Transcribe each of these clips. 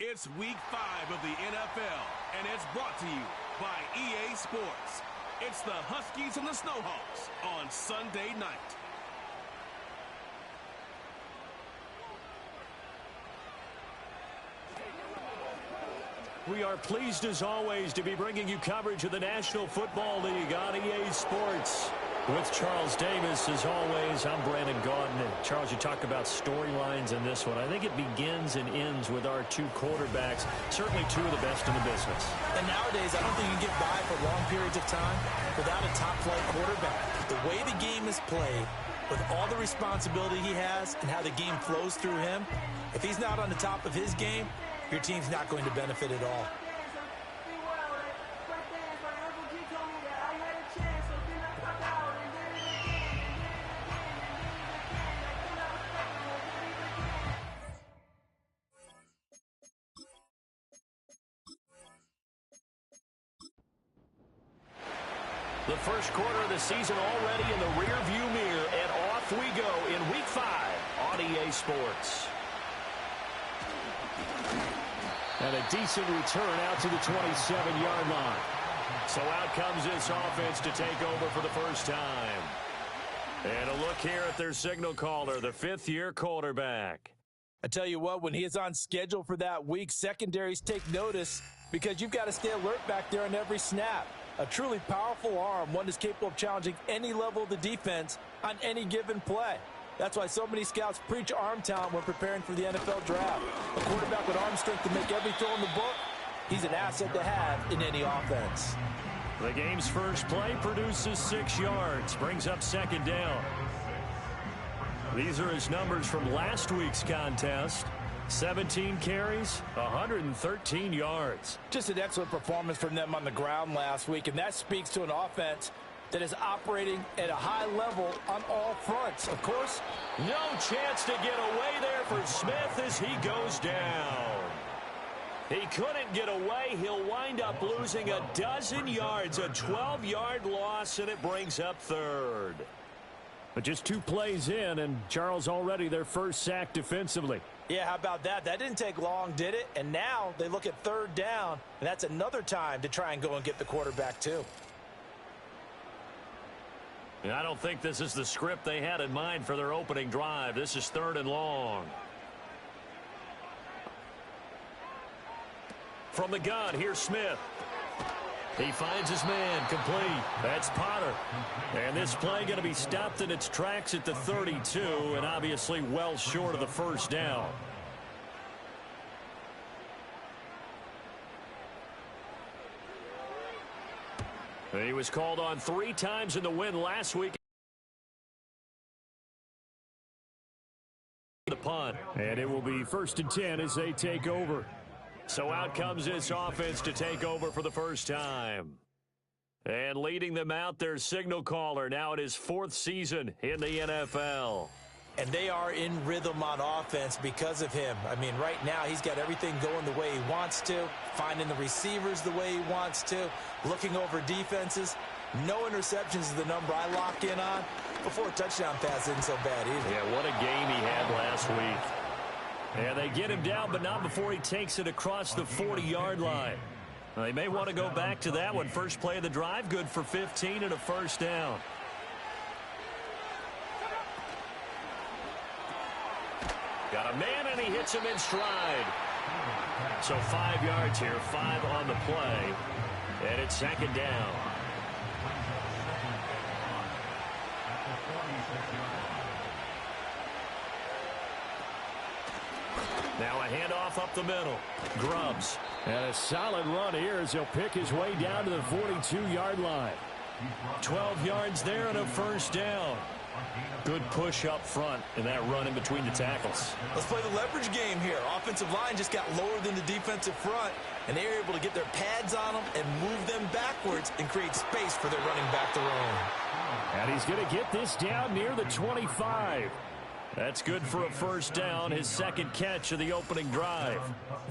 It's week 5 of the NFL, and it's brought to you by EA Sports. It's the Huskies and the Snowhawks on Sunday night. We are pleased as always to be bringing you coverage of the National Football League on EA Sports. With Charles Davis, as always, I'm Brandon Gaudin. And Charles, you talk about storylines in this one. I think it begins and ends with our two quarterbacks, certainly two of the best in the business. And nowadays, I don't think you can get by for long periods of time without a top-flight quarterback. The way the game is played, with all the responsibility he has and how the game flows through him, if he's not on the top of his game, your team's not going to benefit at all. The first quarter of the season already in the rear-view mirror, and off we go in Week 5 on EA Sports. And a decent return out to the 27-yard line. So out comes this offense to take over for the first time. And a look here at their signal caller, the fifth-year quarterback. I tell you what, when he is on schedule for that week, secondaries take notice because you've got to stay alert back there on every snap. A truly powerful arm, one that's capable of challenging any level of the defense on any given play. That's why so many scouts preach arm talent when preparing for the NFL draft. A quarterback with arm strength to make every throw in the book, he's an asset to have in any offense. The game's first play produces 6 yards, brings up second down. These are his numbers from last week's contest. 17 carries, 113 yards. Just an excellent performance from them on the ground last week, and that speaks to an offense that is operating at a high level on all fronts. Of course, no chance to get away there for Smith as he goes down. He couldn't get away. He'll wind up losing a dozen yards, a 12-yard loss, and it brings up third. But just 2 plays in, and Charles already their first sack defensively. Yeah, how about that? That didn't take long, did it? And now they look at third down, and that's another time to try and go and get the quarterback too. And I don't think this is the script they had in mind for their opening drive. This is 3rd and long. From the gun, here's Smith. He finds his man, complete. That's Potter. And this play going to be stopped in its tracks at the 32, and obviously well short of the first down. He was called on 3 times in the win last week. The punt, and it will be 1st and 10 as they take over. So out comes this offense to take over for the first time. And leading them out, their signal caller, now in his 4th season in the NFL. And they are in rhythm on offense because of him. I mean, right now he's got everything going the way he wants to, finding the receivers the way he wants to, looking over defenses. No interceptions is the number I lock in on. Before a touchdown pass isn't so bad either. Yeah, what a game he had last week. And they get him down, but not before he takes it across the 40-yard line. They may want to go back to that one. First play of the drive, good for 15 and a first down. Got a man, and he hits him in stride. So 5 yards here, 5 on the play, and it's 2nd down. Now a handoff up the middle. Grubbs. And a solid run here as he'll pick his way down to the 42-yard line. 12 yards there and a first down. Good push up front in that run in between the tackles. Let's play the leverage game here. Offensive line just got lower than the defensive front, and they were able to get their pads on them and move them backwards and create space for their running back to roam. And he's going to get this down near the 25. That's good for a first down, his 2nd catch of the opening drive.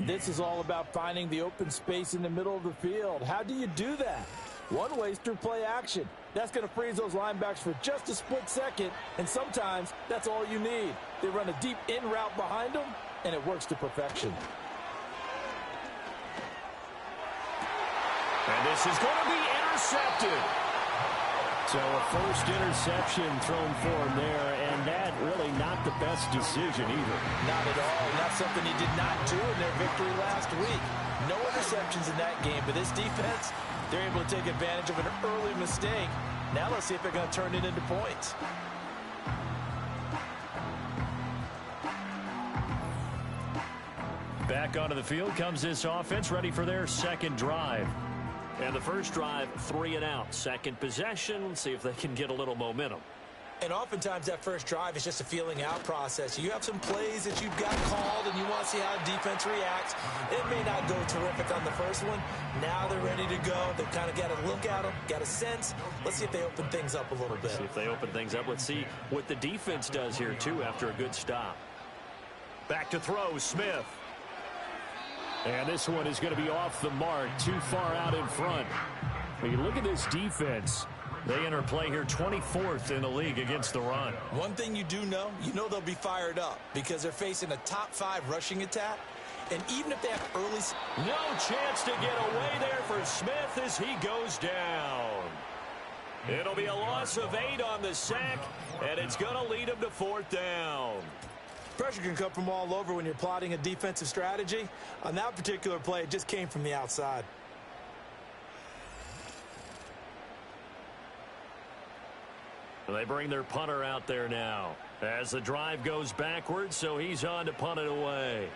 This is all about finding the open space in the middle of the field. How do you do that? One way is through play action. That's going to freeze those linebackers for just a split second, and sometimes that's all you need. They run a deep in route behind them, and it works to perfection. And this is going to be intercepted. So a first interception thrown for him there, and that really not the best decision either. Not at all. Not something he did not do in their victory last week. No interceptions in that game, but this defense, they're able to take advantage of an early mistake. Now let's see if they're going to turn it into points. Back onto the field comes this offense, ready for their second drive. And the first drive, 3 and out. Second possession, see if they can get a little momentum. And oftentimes that first drive is just a feeling out process. You have some plays that you've got called and you want to see how the defense reacts. It may not go terrific on the first one. Now they're ready to go. They've kind of got to look at them, got a sense. Let's see if they open things up a little bit. See if they open things up. Let's see what the defense does here, too, after a good stop. Back to throw, Smith. And this one is going to be off the mark, too far out in front. When you look at this defense, they enter play here 24th in the league against the run. One thing you do know, they'll be fired up because they're facing a top 5 rushing attack. And even if they have early... No chance to get away there for Smith as he goes down. It'll be a loss of 8 on the sack, and it's going to lead him to 4th down. Pressure can come from all over when you're plotting a defensive strategy. On that particular play, it just came from the outside. They bring their punter out there now as the drive goes backwards, so he's on to punt it away.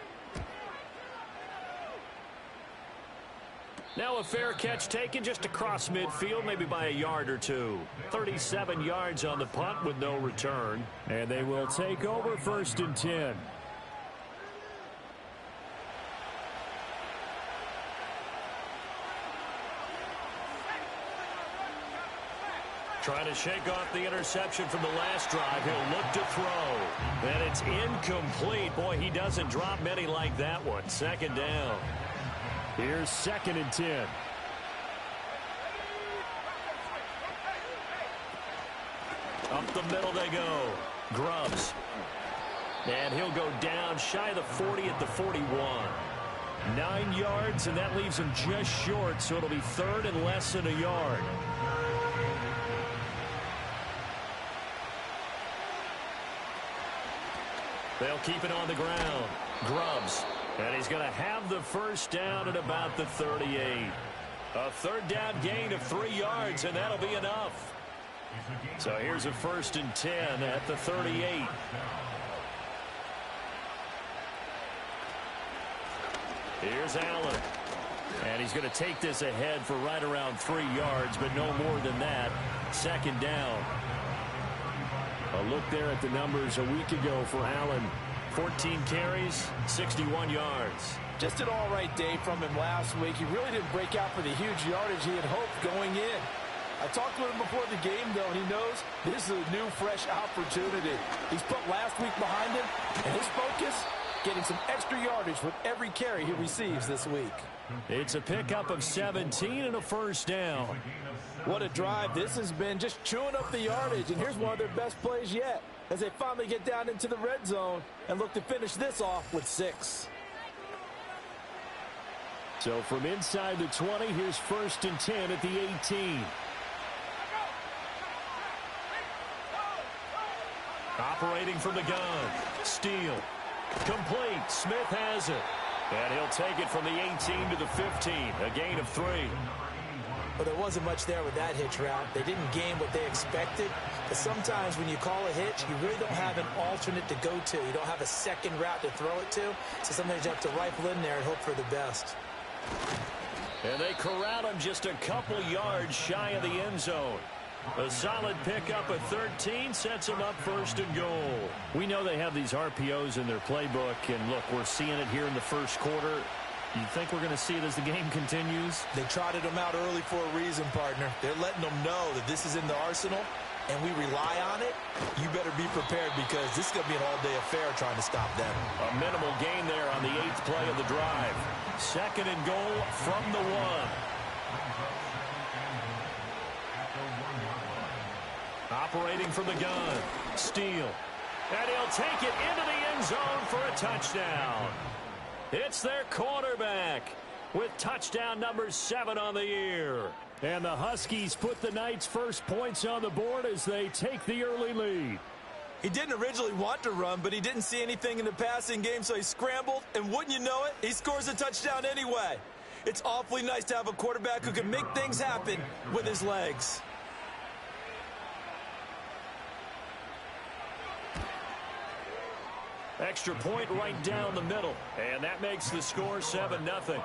Now a fair catch taken just across midfield, maybe by a yard or two. 37 yards on the punt with no return. And they will take over 1st and 10. Trying to shake off the interception from the last drive. He'll look to throw. And it's incomplete. Boy, he doesn't drop many like that one. 2nd down. Here's 2nd and 10. Up the middle they go. Grubbs. And he'll go down shy of the 40 at the 41. 9 yards, and that leaves him just short, so it'll be 3rd and less than a yard. They'll keep it on the ground. Grubbs. And he's going to have the first down at about the 38. A 3rd down gain of 3 yards, and that'll be enough. So here's a 1st and 10 at the 38. Here's Allen. And he's going to take this ahead for right around 3 yards, but no more than that. 2nd down. A look there at the numbers a week ago for Allen. 14 carries, 61 yards. Just an all-right day from him last week. He really didn't break out for the huge yardage he had hoped going in. I talked to him before the game, though, and he knows this is a new, fresh opportunity. He's put last week behind him, and his focus, getting some extra yardage with every carry he receives this week. It's a pickup of 17 and a 1st down. What a drive this has been, just chewing up the yardage, and here's one of their best plays yet as they finally get down into the red zone and look to finish this off with 6. So from inside the 20, here's 1st and 10 at the 18. Operating from the gun. Steele. Complete. Smith has it. And he'll take it from the 18 to the 15. A gain of 3. But there wasn't much there with that hitch route. They didn't gain what they expected. But sometimes when you call a hitch, you really don't have an alternate to go to. You don't have a second route to throw it to. So sometimes you have to rifle in there and hope for the best. And they corral him just a couple yards shy of the end zone. A solid pickup at 13 sets him up 1st and goal. We know they have these RPOs in their playbook, and look, we're seeing it here in the first quarter. You think we're going to see it as the game continues? They trotted them out early for a reason, partner. They're letting them know that this is in the arsenal, and we rely on it. You better be prepared because this is going to be an all-day affair trying to stop them. A minimal gain there on the 8th play of the drive. 2nd and goal from the 1. Operating from the gun. Steele. And he'll take it into the end zone for a touchdown. It's their quarterback. with touchdown number 7 on the year. And the Huskies put the Knights' first points on the board as they take the early lead. He didn't originally want to run, but he didn't see anything in the passing game, so he scrambled, and wouldn't you know it, he scores a touchdown anyway. It's awfully nice to have a quarterback who can make things happen with his legs. Extra point right down the middle, and that makes the score 7-0.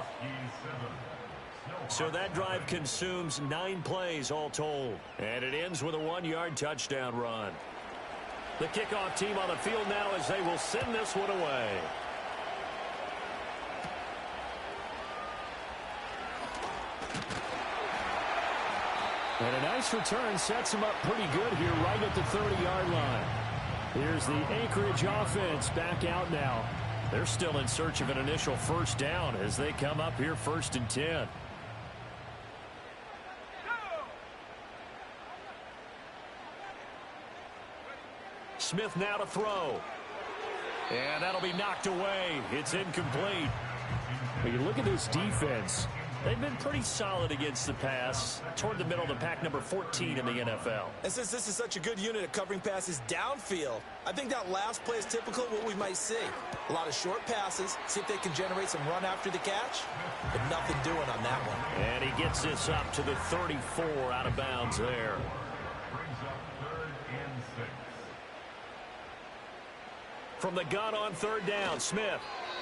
So that drive consumes 9 plays all told, and it ends with a 1-yard touchdown run. The kickoff team on the field now as they will send this one away. And a nice return sets them up pretty good here right at the 30-yard line. Here's the Anchorage offense back out now. They're still in search of an initial first down as they come up here 1st and 10. Smith now to throw. And that'll be knocked away. It's incomplete. When you look at this defense, they've been pretty solid against the pass toward the middle of the pack, number 14 in the NFL. And since this is such a good unit of covering passes downfield, I think that last play is typical of what we might see. A lot of short passes, see if they can generate some run after the catch, but nothing doing on that one. And he gets this up to the 34 out of bounds there. From the gun on 3rd down, Smith.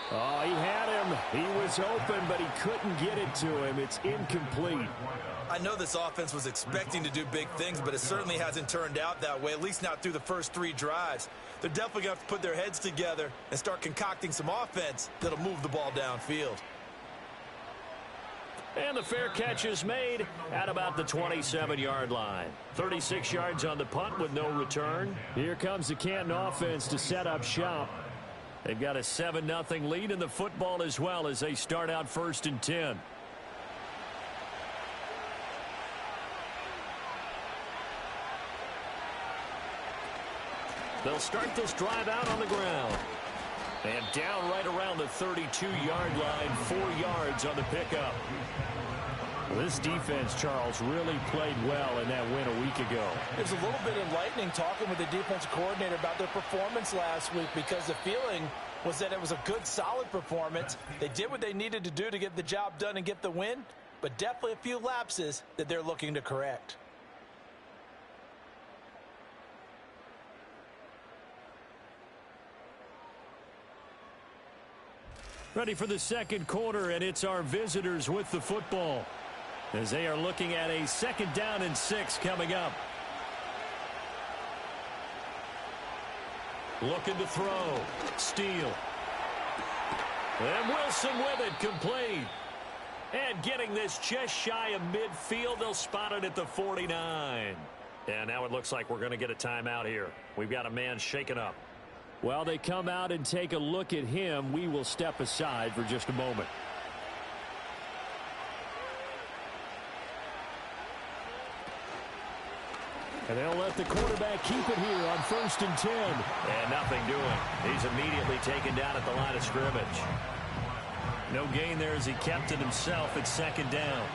Oh, he had him. He was open, but he couldn't get it to him. It's incomplete. I know this offense was expecting to do big things, but it certainly hasn't turned out that way, at least not through the first 3 drives. They're definitely going to have to put their heads together and start concocting some offense that'll move the ball downfield. And the fair catch is made at about the 27-yard line. 36 yards on the punt with no return. Here comes the Canton offense to set up shop. They've got a 7-0 lead in the football as well as they start out 1st and 10. They'll start this drive out on the ground. And down right around the 32-yard line, 4 yards on the pickup. This defense, Charles, really played well in that win a week ago. It was a little bit enlightening talking with the defensive coordinator about their performance last week because the feeling was that it was a good, solid performance. They did what they needed to do to get the job done and get the win, but definitely a few lapses that they're looking to correct. Ready for the second quarter, and it's our visitors with the football as they are looking at a 2nd down and 6 coming up. Looking to throw. Steele. And Wilson with it, complete. And getting this just shy of midfield, they'll spot it at the 49. And now it looks like we're going to get a timeout here. We've got a man shaken up. While they come out and take a look at him, we will step aside for just a moment. And they'll let the quarterback keep it here on 1st and 10. And nothing doing. He's immediately taken down at the line of scrimmage. No gain there as he kept it himself at 2nd down.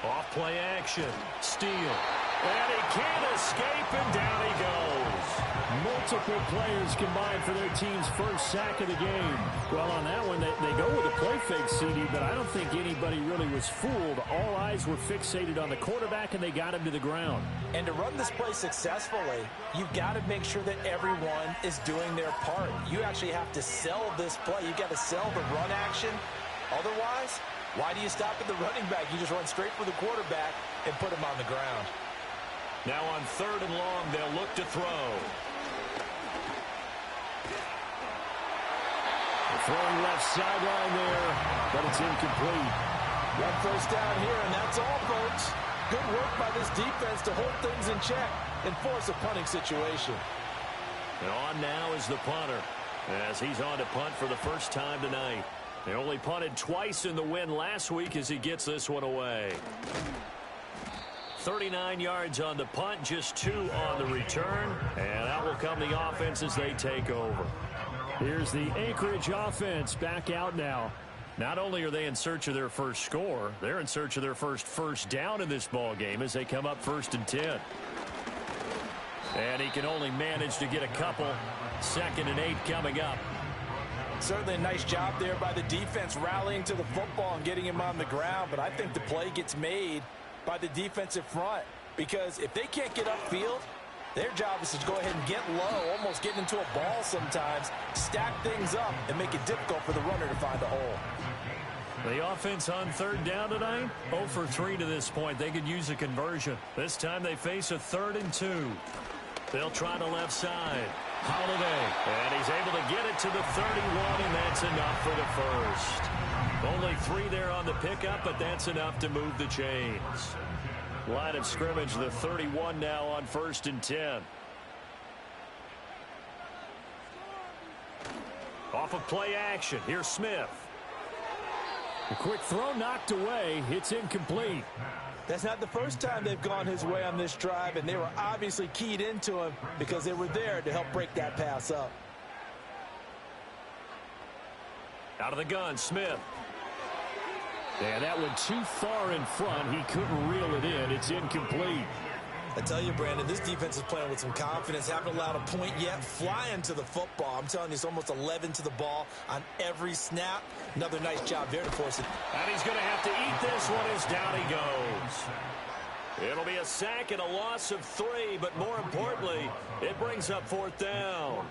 Off play action. Steele. And he can't escape, and down he goes. Multiple players combined for their team's first sack of the game. Well, on that one, they go with a play fake, CD, but I don't think anybody really was fooled. All eyes were fixated on the quarterback, and they got him to the ground. And to run this play successfully, you've got to make sure that everyone is doing their part. You actually have to sell this play. You've got to sell the run action. Otherwise, why do you stop at the running back? You just run straight for the quarterback and put him on the ground. Now on 3rd and long, they'll look to throw. Throwing left sideline there, but it's incomplete. One first down here, and that's all, folks. Good work by this defense to hold things in check and force a punting situation. And on now is the punter, as he's on to punt for the first time tonight. They only punted twice in the win last week as he gets this one away. 39 yards on the punt, just 2 on the return. And out will come the offense as they take over. Here's the Anchorage offense back out now. Not only are they in search of their first score, they're in search of their first down in this ball game as they come up 1st and 10. And he can only manage to get a couple. 2nd and 8 coming up. Certainly a nice job there by the defense rallying to the football and getting him on the ground. But I think the play gets made by the defensive front, because if they can't get upfield, their job is to go ahead and get low, almost get into a ball sometimes, stack things up, and make it difficult for the runner to find a hole. The offense on 3rd down tonight, 0 for 3 to this point. They could use a conversion. This time they face a 3rd and 2. They'll try the left side. Holiday, and he's able to get it to the 31, and that's enough for the first. Only 3 there on the pickup, but that's enough to move the chains. Line of scrimmage, the 31 now on 1st and 10. Off of play action, here's Smith. A quick throw knocked away. It's incomplete. That's not the first time they've gone his way on this drive, and they were obviously keyed into him because they were there to help break that pass up. Out of the gun, Smith. Yeah, that went too far in front. He couldn't reel it in. It's incomplete. I tell you, Brandon, this defense is playing with some confidence. Haven't allowed a point yet. Flying to the football. I'm telling you, it's almost 11 to the ball on every snap. Another nice job there to force it. And he's going to have to eat this one as down he goes. It'll be a sack and a loss of 3, but more importantly, it brings up 4th down.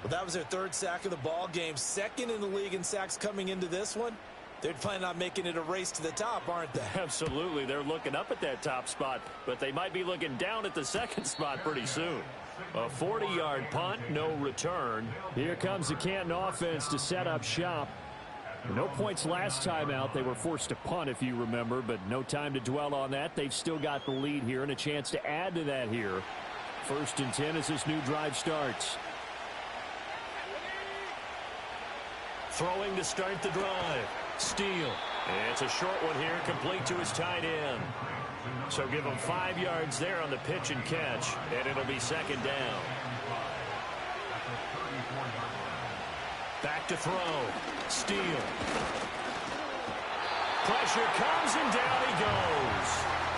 Well, that was their 3rd sack of the ball game. 2nd in the league in sacks coming into this one. They're planning on making it a race to the top, aren't they? Absolutely. They're looking up at that top spot, but they might be looking down at the 2nd spot pretty soon. A 40-yard punt, no return. Here comes the Canton offense to set up shop. No points last time out. They were forced to punt, if you remember, but no time to dwell on that. They've still got the lead here and a chance to add to that here. 1st and 10 as this new drive starts. Throwing to start the drive. Steele. It's a short one here, complete to his tight end. So give him 5 yards there on the pitch and catch, and it'll be 2nd down. Back to throw. Steele. Pressure comes, and down he goes.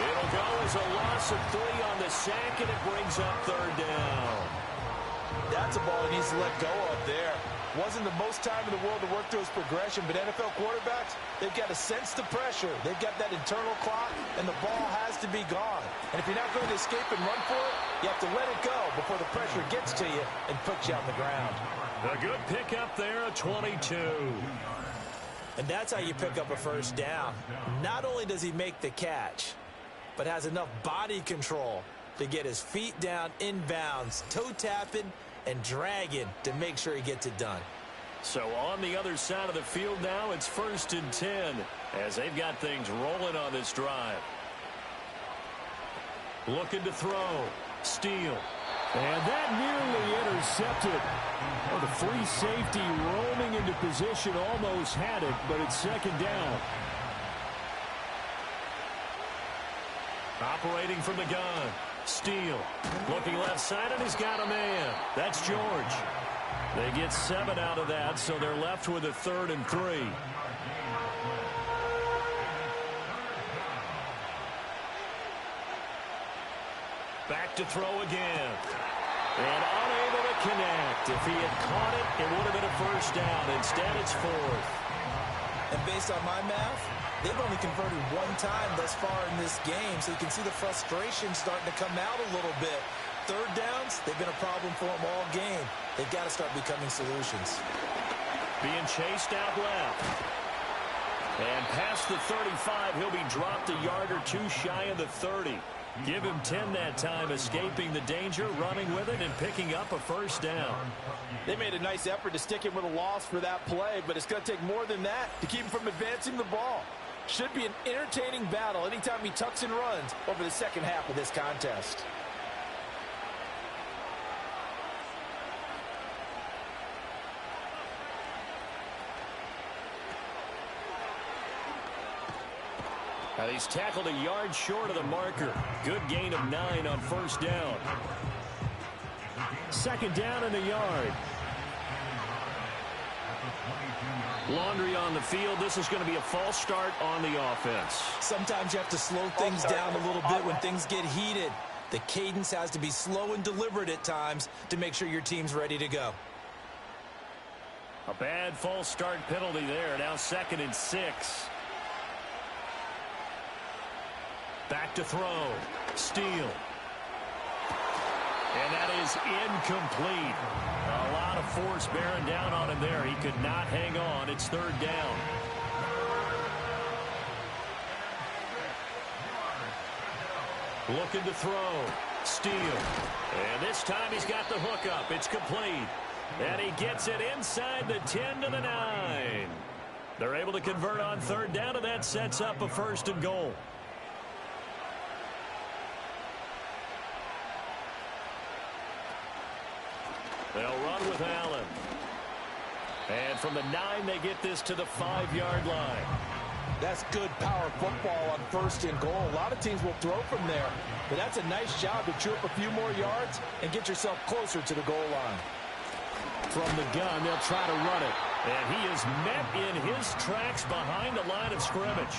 It'll go as a loss of 3 on the sack, and it brings up 3rd down. That's a ball he needs to let go of there. Wasn't the most time in the world to work through his progression, but NFL quarterbacks, they've got to sense the pressure. They've got that internal clock, and the ball has to be gone. And if you're not going to escape and run for it, you have to let it go before the pressure gets to you and puts you on the ground. A good pickup there, a 22. And that's how you pick up a 1st down. Not only does he make the catch, but has enough body control to get his feet down inbounds, toe tapping, and dragging to make sure he gets it done. So on the other side of the field now, it's 1st and 10 as they've got things rolling on this drive. Looking to throw. Steele. And that nearly intercepted. Oh, the free safety roaming into position almost had it, but it's 2nd down. Operating from the gun. Steele looking left side, and he's got a man. That's George. They get 7 out of that, so they're left with a 3rd and 3. Back to throw again. And unable to connect. If he had caught it, it would have been a 1st down. Instead, it's 4th. And based on my math, they've only converted 1 time thus far in this game, so you can see the frustration starting to come out a little bit. 3rd downs, they've been a problem for them all game. They've got to start becoming solutions. Being chased out left. And past the 35, he'll be dropped a yard or 2 shy of the 30. Give him 10 that time, escaping the danger, running with it, and picking up a 1st down. They made a nice effort to stick him with a loss for that play, but it's going to take more than that to keep him from advancing the ball. Should be an entertaining battle anytime he tucks and runs over the 2nd half of this contest. And he's tackled a yard short of the marker. Good gain of 9 on first down. Second down in the yard. Laundry on the field. This is going to be a false start on the offense. Sometimes you have to slow things down a little bit when things get heated. The cadence has to be slow and deliberate at times to make sure your team's ready to go. A bad false start penalty there. Now 2nd and 6. Back to throw. Steal. And that is incomplete. A lot of force bearing down on him there. He could not hang on. It's 3rd down. Looking to throw. Steal. And this time he's got the hook up. It's complete. And he gets it inside the 10 to the 9. They're able to convert on 3rd down, and that sets up a 1st and goal. They'll run with Allen. And from the 9, they get this to the 5-yard line. That's good power football on 1st and goal. A lot of teams will throw from there, but that's a nice job to chew up a few more yards and get yourself closer to the goal line. From the gun, they'll try to run it. And he is met in his tracks behind the line of scrimmage.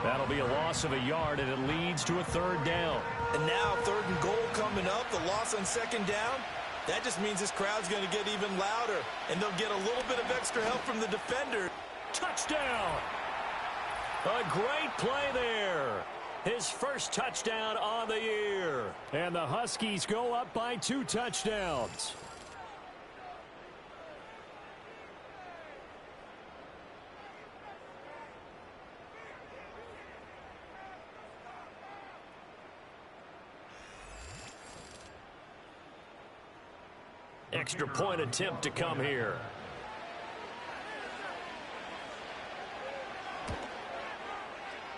That'll be a loss of a yard, and it leads to a 3rd down. And now 3rd and goal coming up, the loss on 2nd down. That just means this crowd's going to get even louder, and they'll get a little bit of extra help from the defender. Touchdown! A great play there. His first touchdown on the year. And the Huskies go up by 2 touchdowns. Extra point attempt to come here.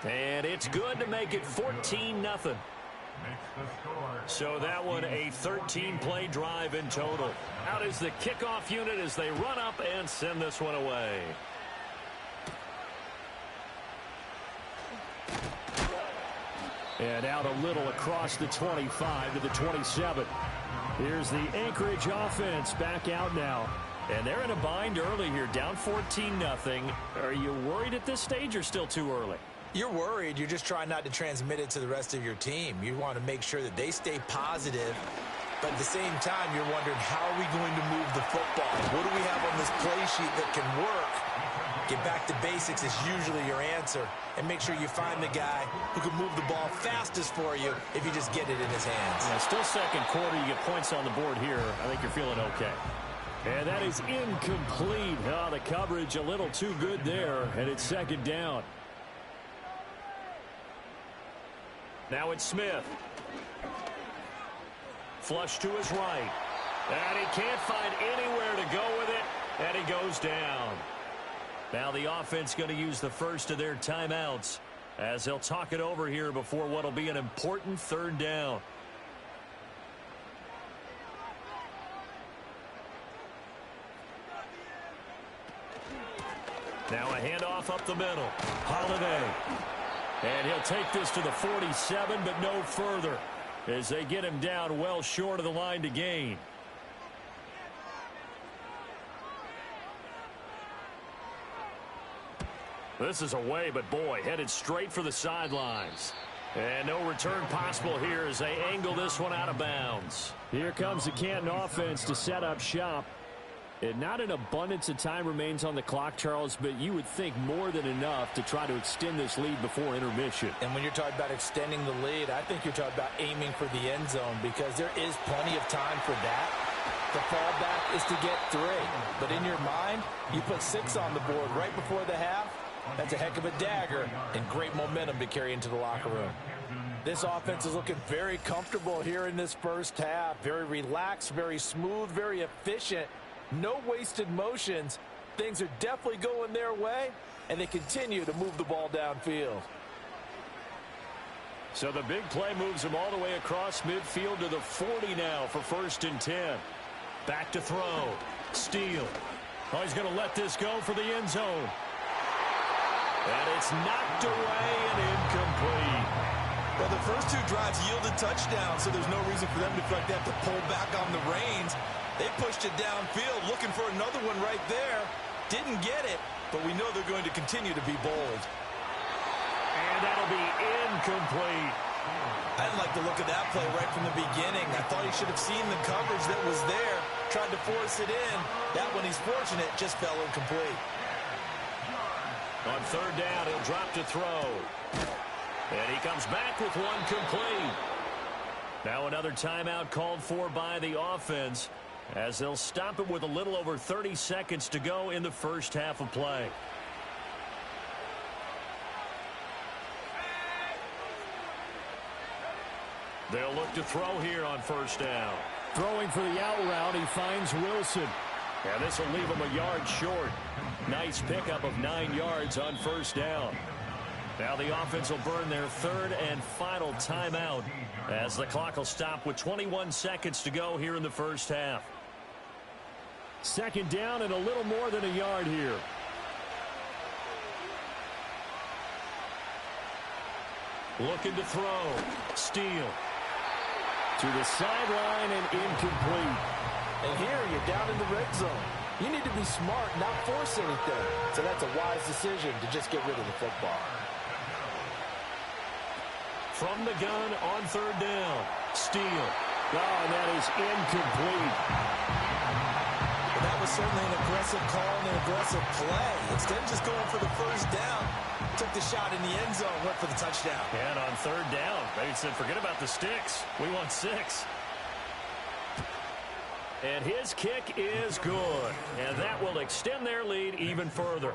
And it's good to make it 14-0. So that one a 13-play drive in total. Out is the kickoff unit as they run up and send this one away. And out a little across the 25 to the 27. Here's the Anchorage offense back out now. And they're in a bind early here, down 14-0. Are you worried at this stage or still too early? You're worried. You're just trying not to transmit it to the rest of your team. You want to make sure that they stay positive. But at the same time, you're wondering, how are we going to move the football? What do we have on this play sheet that can work? Get back to basics is usually your answer. And make sure you find the guy who can move the ball fastest for you if you just get it in his hands. Yeah, still 2nd quarter. You get points on the board here. I think you're feeling okay. And that is incomplete. Oh, the coverage a little too good there. And it's 2nd down. Now it's Smith. Flush to his right. And he can't find anywhere to go with it. And he goes down. Now the offense going to use the first of their timeouts as they'll talk it over here before what will be an important 3rd down. Now a handoff up the middle. Holiday. And he'll take this to the 47, but no further as they get him down well short of the line to gain. This is away, but boy, headed straight for the sidelines. And no return possible here as they angle this one out of bounds. Here comes the Canton offense to set up shop. And not an abundance of time remains on the clock, Charles, but you would think more than enough to try to extend this lead before intermission. And when you're talking about extending the lead, I think you're talking about aiming for the end zone because there is plenty of time for that. The fallback is to get 3. But in your mind, you put 6 on the board right before the half. That's a heck of a dagger and great momentum to carry into the locker room. This offense is looking very comfortable here in this first half. Very relaxed, very smooth, very efficient. No wasted motions. Things are definitely going their way, and they continue to move the ball downfield. So the big play moves him all the way across midfield to the 40 now for 1st and 10. Back to throw. Steal. Oh, he's going to let this go for the end zone. And it's knocked away and incomplete. Well, the first two drives yielded touchdowns, so there's no reason for them to feel like they have to pull back on the reins. They pushed it downfield, looking for another one right there. Didn't get it, but we know they're going to continue to be bold. And that'll be incomplete. I didn't like the look of that play right from the beginning. I thought he should have seen the coverage that was there, tried to force it in. That one, he's fortunate, just fell incomplete. On third down, he'll drop to throw. And he comes back with one complete. Now another timeout called for by the offense as they'll stop it with a little over 30 seconds to go in the first half of play. They'll look to throw here on first down. Throwing for the out route, he finds Wilson. And this will leave him a yard short. Nice pickup of 9 yards on first down. Now the offense will burn their third and final timeout as the clock will stop with 21 seconds to go here in the first half. Second down and a little more than a yard here. Looking to throw. Steele. To the sideline and incomplete. And here you're down in the red zone. You need to be smart, not force anything. So that's a wise decision to just get rid of the football. From the gun on third down. Steele. Oh, and that is incomplete. Well, that was certainly an aggressive call and an aggressive play. Instead of just going for the first down, took the shot in the end zone, went for the touchdown. And on third down, they said, forget about the sticks. We want 6. And his kick is good. And that will extend their lead even further.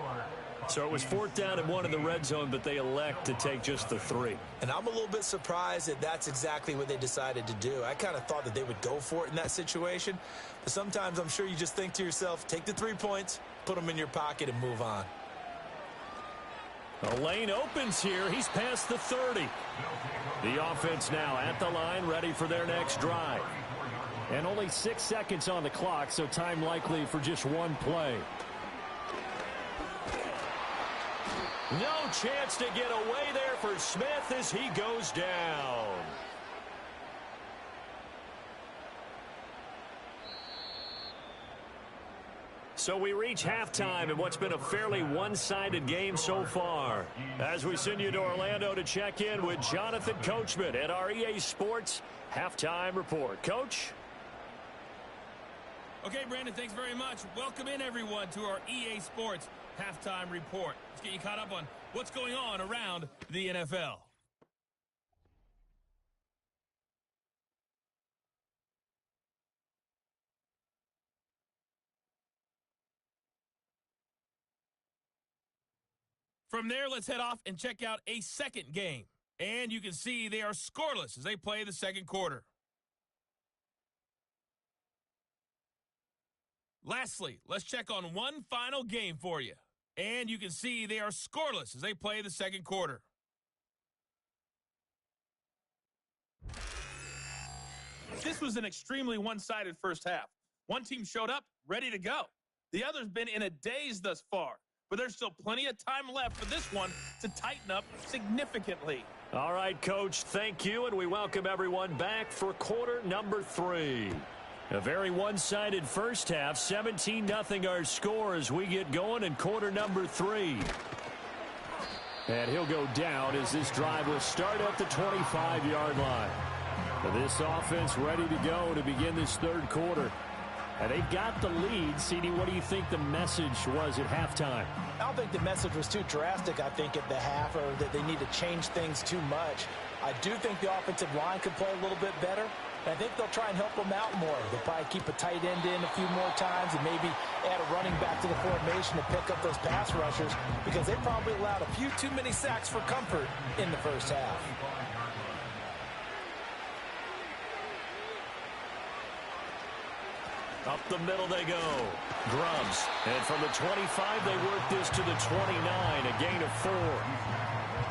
So it was 4th down and 1 in the red zone, but they elect to take just the 3. And I'm a little bit surprised that that's exactly what they decided to do. I kind of thought that they would go for it in that situation. But sometimes I'm sure you just think to yourself, take the 3 points, put them in your pocket, and move on. The lane opens here. He's past the 30. The offense now at the line, ready for their next drive. And only 6 seconds on the clock, so time likely for just one play. No chance to get away there for Smith as he goes down. So we reach halftime in what's been a fairly one-sided game so far. As we send you to Orlando to check in with Jonathan Coachman at our EA Sports Halftime Report. Coach? Okay, Brandon, thanks very much. Welcome in, everyone, to our EA Sports Halftime Report. Let's get you caught up on what's going on around the NFL. From there, let's head off and check out a second game. And you can see they are scoreless as they play the second quarter. Lastly, let's check on one final game for you. And you can see they are scoreless as they play the second quarter. This was an extremely one-sided first half. One team showed up, ready to go. The other's been in a daze thus far. But there's still plenty of time left for this one to tighten up significantly. All right, Coach, thank you, and we welcome everyone back for quarter number 3. A very one-sided first half, 17-0 our score as we get going in quarter number 3. And he'll go down as this drive will start at the 25-yard line. This offense ready to go to begin this third quarter. And they've got the lead. CD, what do you think the message was at halftime? I don't think the message was too drastic, I think, at the half, or that they need to change things too much. I do think the offensive line could play a little bit better. And I think they'll try and help them out more. They'll probably keep a tight end in a few more times and maybe add a running back to the formation to pick up those pass rushers because they probably allowed a few too many sacks for comfort in the first half. Up the middle they go. Grubbs. And from the 25, they work this to the 29, a gain of 4.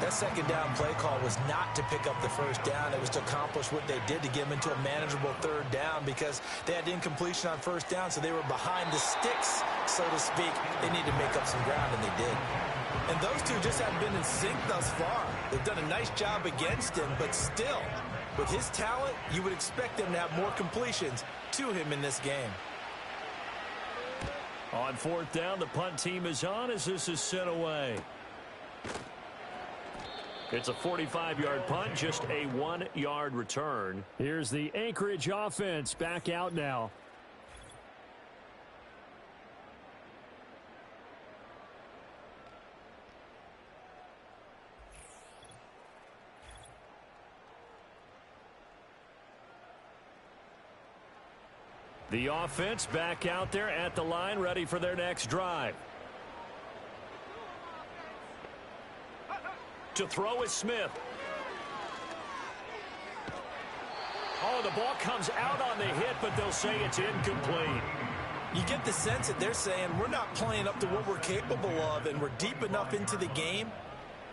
That second down play call was not to pick up the first down. It was to accomplish what they did to get them into a manageable third down because they had incompletion on first down, so they were behind the sticks, so to speak. They needed to make up some ground, and they did. And those two just haven't been in sync thus far. They've done a nice job against him, but still, with his talent, you would expect them to have more completions to him in this game. On fourth down, the punt team is on as this is sent away. It's a 45-yard punt, just a 1-yard return. Here's the Anchorage offense back out now. The offense back out there at the line, ready for their next drive. To throw is Smith. Oh, the ball comes out on the hit, but they'll say it's incomplete. You get the sense that they're saying we're not playing up to what we're capable of, and we're deep enough into the game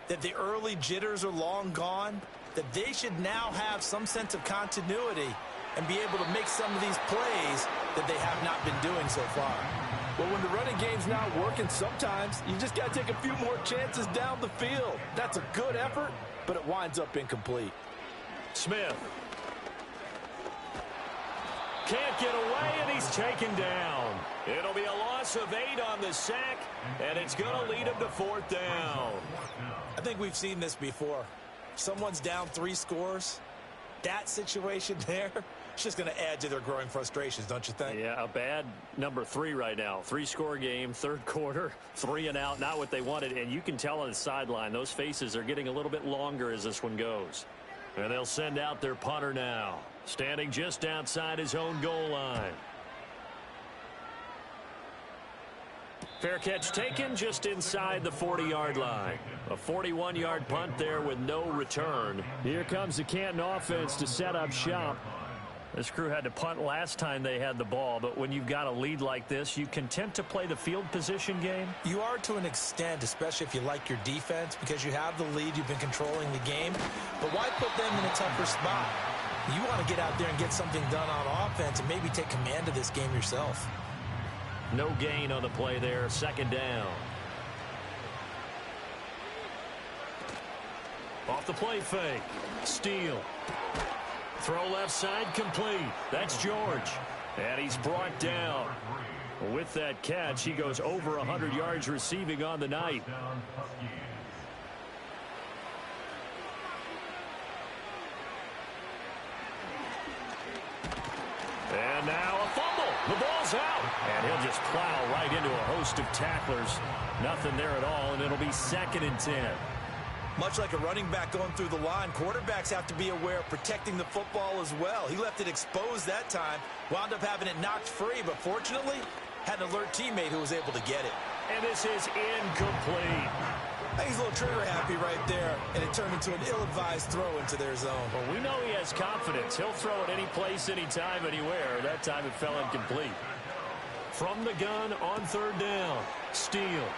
that the early jitters are long gone, that they should now have some sense of continuity and be able to make some of these plays that they have not been doing so far. Well, when the running game's not working, sometimes you just got to take a few more chances down the field. That's a good effort, but it winds up incomplete. Smith. Can't get away, and he's taken down. It'll be a loss of 8 on the sack, and it's going to lead him to fourth down. I think we've seen this before. Someone's down 3 scores. That situation there, it's just going to add to their growing frustrations, don't you think? Yeah, a bad number 3 right now. 3-score game, third quarter, 3 and out, not what they wanted. And you can tell on the sideline, those faces are getting a little bit longer as this one goes. And they'll send out their punter now, standing just outside his own goal line. Fair catch taken just inside the 40-yard line. A 41-yard punt there with no return. Here comes the Canton offense to set up shop. This crew had to punt last time they had the ball, but when you've got a lead like this, you content to play the field position game? You are to an extent, especially if you like your defense, because you have the lead, you've been controlling the game. But why put them in a tougher spot? You want to get out there and get something done on offense and maybe take command of this game yourself. No gain on the play there, second down. Off the play fake. Steele. Throw left side complete. That's George. And he's brought down. With that catch, he goes over 100 yards receiving on the night. And now a fumble. The ball's out. And he'll just plow right into a host of tacklers. Nothing there at all, and it'll be 2nd and 10. Much like a running back going through the line, quarterbacks have to be aware of protecting the football as well. He left it exposed that time, wound up having it knocked free, but fortunately, had an alert teammate who was able to get it. And this is incomplete. I think he's a little trigger happy right there, and it turned into an ill-advised throw into their zone. Well, we know he has confidence. He'll throw it any place, anytime, anywhere. That time it fell incomplete. From the gun on third down, Steele.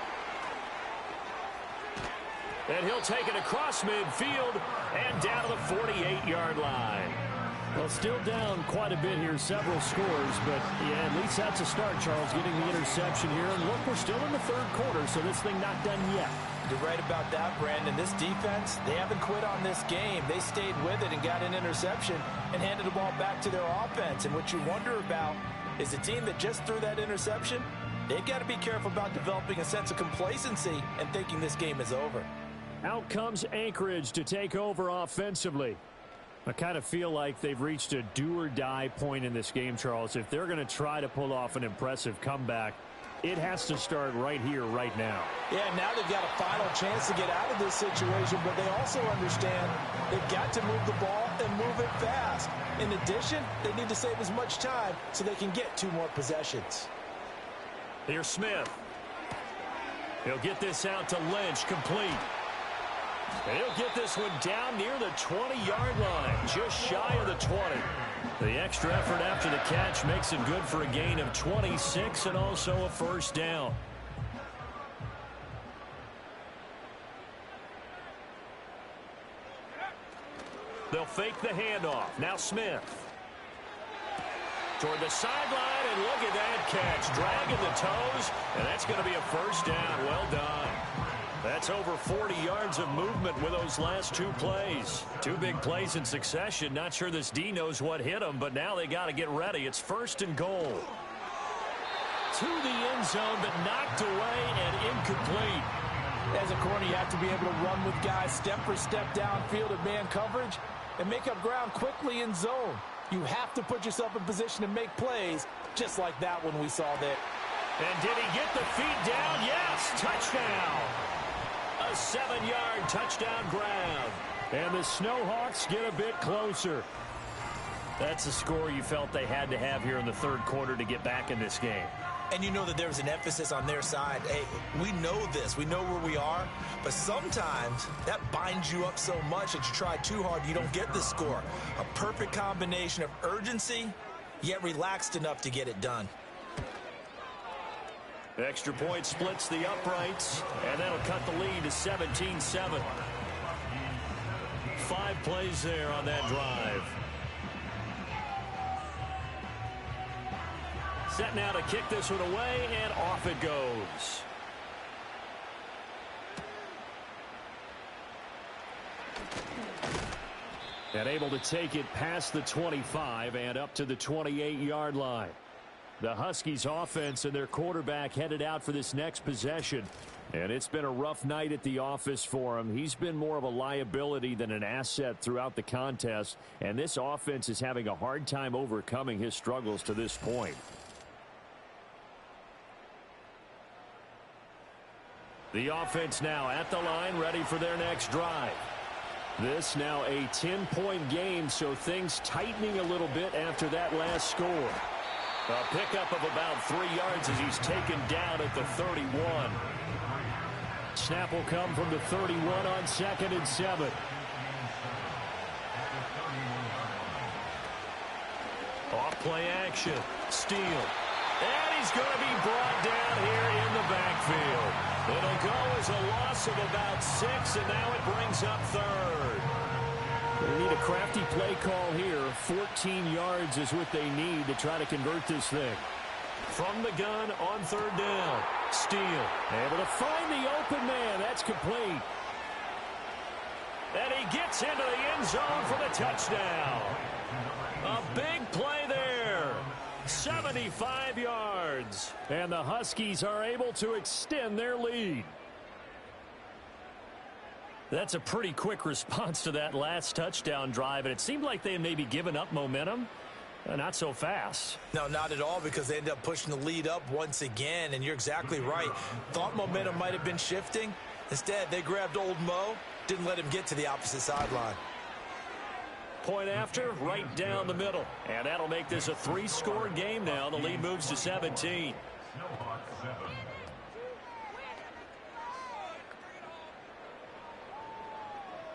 And he'll take it across midfield and down to the 48-yard line. Well, still down quite a bit here, several scores, but yeah, at least that's a start, Charles, getting the interception here. And look, we're still in the third quarter, so this thing not done yet. You're right about that, Brandon. This defense, they haven't quit on this game. They stayed with it and got an interception and handed the ball back to their offense. And what you wonder about is the team that just threw that interception, they've got to be careful about developing a sense of complacency and thinking this game is over. Out comes Anchorage to take over offensively. I kind of feel like they've reached a do-or-die point in this game, Charles. If they're going to try to pull off an impressive comeback, it has to start right here, right now. Yeah, now they've got a final chance to get out of this situation, but they also understand they've got to move the ball and move it fast. In addition, they need to save as much time so they can get 2 more possessions. Here's Smith. He'll get this out to Lynch, complete. And he'll get this one down near the 20-yard line, just shy of the 20. The extra effort after the catch makes it good for a gain of 26 and also a first down. They'll fake the handoff. Now Smith. Toward the sideline, and look at that catch. Dragging the toes, and that's going to be a first down. Well done. That's over 40 yards of movement with those last two plays. Two big plays in succession. Not sure this D knows what hit them, but now they got to get ready. It's 1st and goal. To the end zone, but knocked away and incomplete. As a corner, you have to be able to run with guys step for step downfield in man coverage and make up ground quickly in zone. You have to put yourself in position to make plays, just like that one we saw there. And did he get the feet down? Yes, touchdown. A 7-yard touchdown grab. And the Snowhawks get a bit closer. That's a score you felt they had to have here in the third quarter to get back in this game. And you know that there was an emphasis on their side. Hey, we know this. We know where we are. But sometimes that binds you up so much that you try too hard, you don't get the score. A perfect combination of urgency, yet relaxed enough to get it done. Extra point splits the uprights, and that'll cut the lead to 17-7. 5 plays there on that drive. Set now to kick this one away, and off it goes. And able to take it past the 25 and up to the 28-yard line. The Huskies offense and their quarterback headed out for this next possession. And it's been a rough night at the office for him. He's been more of a liability than an asset throughout the contest. And this offense is having a hard time overcoming his struggles to this point. The offense now at the line, ready for their next drive. This now a 10-point game, so things tightening a little bit after that last score. A pickup of about 3 yards as he's taken down at the 31. Snap will come from the 31 on 2nd and 7. Off play action. Steele. And he's going to be brought down here in the backfield. It'll go as a loss of about 6, and now it brings up 3rd. They need a crafty play call here. 14 yards is what they need to try to convert this thing. From the gun on 3rd down. Steele. Able to find the open man. That's complete. And he gets into the end zone for the touchdown. A big play there. 75 yards. And the Huskies are able to extend their lead. That's a pretty quick response to that last touchdown drive, and it seemed like they had maybe given up momentum. Not so fast. No, not at all, because they ended up pushing the lead up once again, and you're exactly right. Thought momentum might have been shifting. Instead, they grabbed old Mo, didn't let him get to the opposite sideline. Point after, right down the middle. And that'll make this a 3-score game now. The lead moves to 17.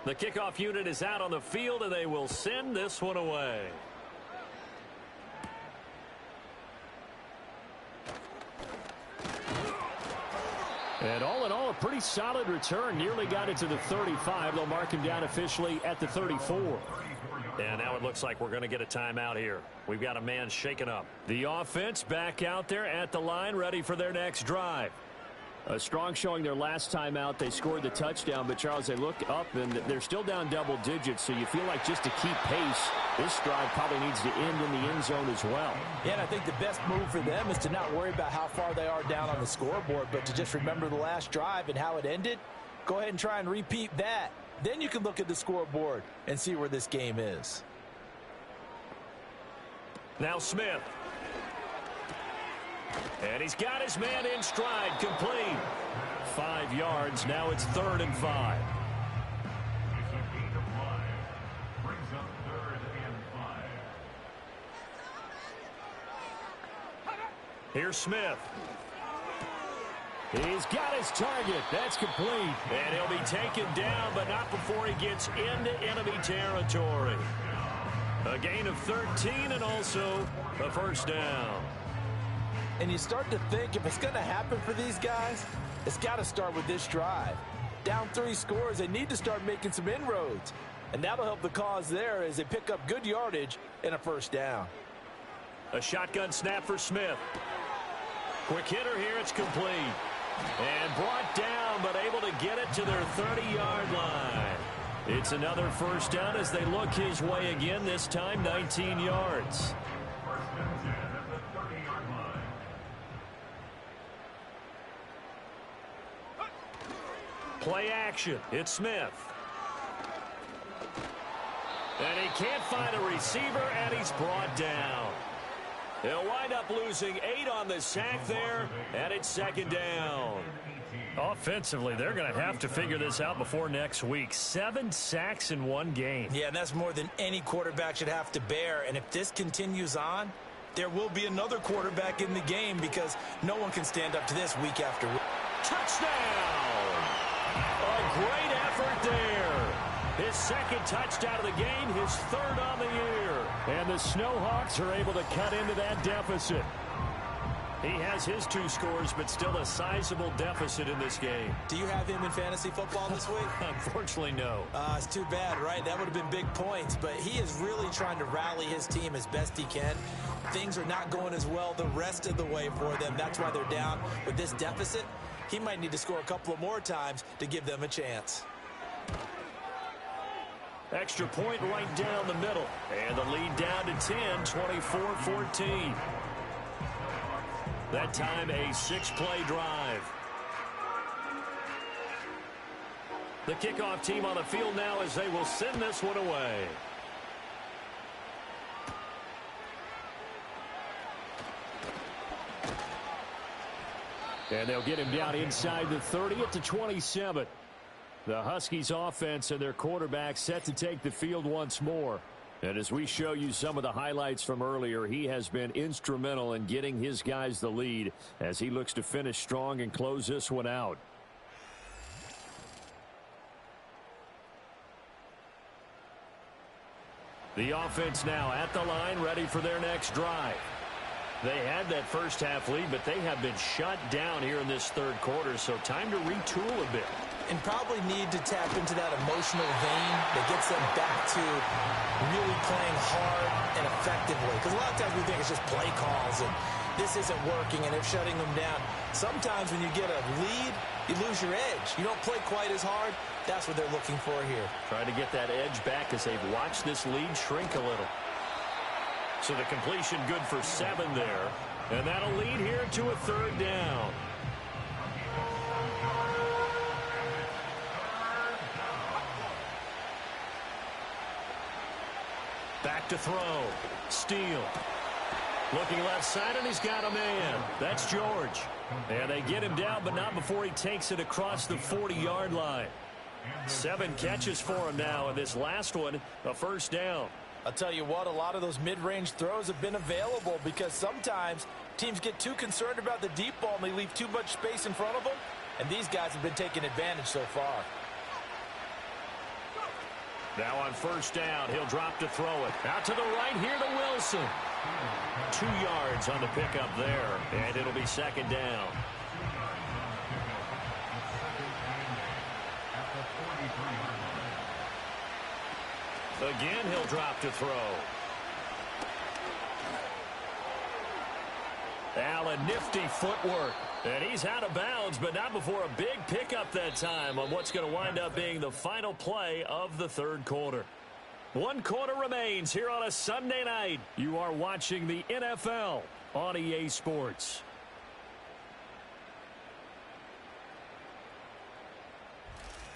The kickoff unit is out on the field, and they will send this one away. And all in all, a pretty solid return. Nearly got it to the 35. They'll mark him down officially at the 34. And now it looks like we're going to get a timeout here. We've got a man shaken up. The offense back out there at the line, ready for their next drive. A strong showing their last time out. They scored the touchdown, but Charles, they look up and they're still down double digits, so you feel like just to keep pace, this drive probably needs to end in the end zone as well. Yeah, and I think the best move for them is to not worry about how far they are down on the scoreboard, but to just remember the last drive and how it ended. Go ahead and try and repeat that. Then you can look at the scoreboard and see where this game is. Now Smith. And he's got his man in stride, complete. 5 yards, now it's 3rd and 5. Here's Smith. He's got his target. That's complete. And he'll be taken down, but not before he gets into enemy territory. A gain of 13 and also a first down. And you start to think if it's going to happen for these guys, it's got to start with this drive. Down 3 scores, they need to start making some inroads. And that'll help the cause there as they pick up good yardage and a first down. A shotgun snap for Smith. Quick hitter here, it's complete. And brought down, but able to get it to their 30-yard line. It's another first down as they look his way again, this time 19 yards. Play action. It's Smith. And he can't find a receiver, and he's brought down. He'll wind up losing 8 on the sack there, and it's second down. Offensively, they're going to have to figure this out before next week. 7 sacks in one game. Yeah, and that's more than any quarterback should have to bear. And if this continues on, there will be another quarterback in the game because no one can stand up to this week after week. Touchdown! A great effort there. His second touchdown of the game, his third on the year. And the Snowhawks are able to cut into that deficit. He has his 2 scores, but still a sizable deficit in this game. Do you have him in fantasy football this week? Unfortunately, no. It's too bad, right? That would have been big points, but he is really trying to rally his team as best he can. Things are not going as well the rest of the way for them. That's why they're down with this deficit. He might need to score a couple of more times to give them a chance. Extra point right down the middle. And the lead down to 10, 24-14. That time a 6-play drive. The kickoff team on the field now as they will send this one away. And they'll get him down inside the 30 at the 27. The Huskies offense and their quarterback set to take the field once more. And as we show you some of the highlights from earlier, he has been instrumental in getting his guys the lead as he looks to finish strong and close this one out. The offense now at the line, ready for their next drive. They had that first half lead, but they have been shut down here in this third quarter, so time to retool a bit. And probably need to tap into that emotional vein that gets them back to really playing hard and effectively. Because a lot of times we think it's just play calls and this isn't working and they're shutting them down. Sometimes when you get a lead, you lose your edge. You don't play quite as hard. That's what they're looking for here. Trying to get that edge back as they've watched this lead shrink a little. So the completion good for 7 there. And that'll lead here to a third down. Back to throw. Steele. Looking left side, and he's got a man. That's George. And they get him down, but not before he takes it across the 40-yard line. 7 catches for him now, and this last one, a first down. I'll tell you what, a lot of those mid-range throws have been available because sometimes teams get too concerned about the deep ball and they leave too much space in front of them, and these guys have been taking advantage so far. Now on first down, he'll drop to throw it. Out to the right here to Wilson. 2 yards on the pickup there, and it'll be second down. Again, he'll drop to throw. Allen, nifty footwork. And he's out of bounds, but not before a big pickup that time on what's going to wind up being the final play of the third quarter. 1 quarter remains here on a Sunday night. You are watching the NFL on EA Sports.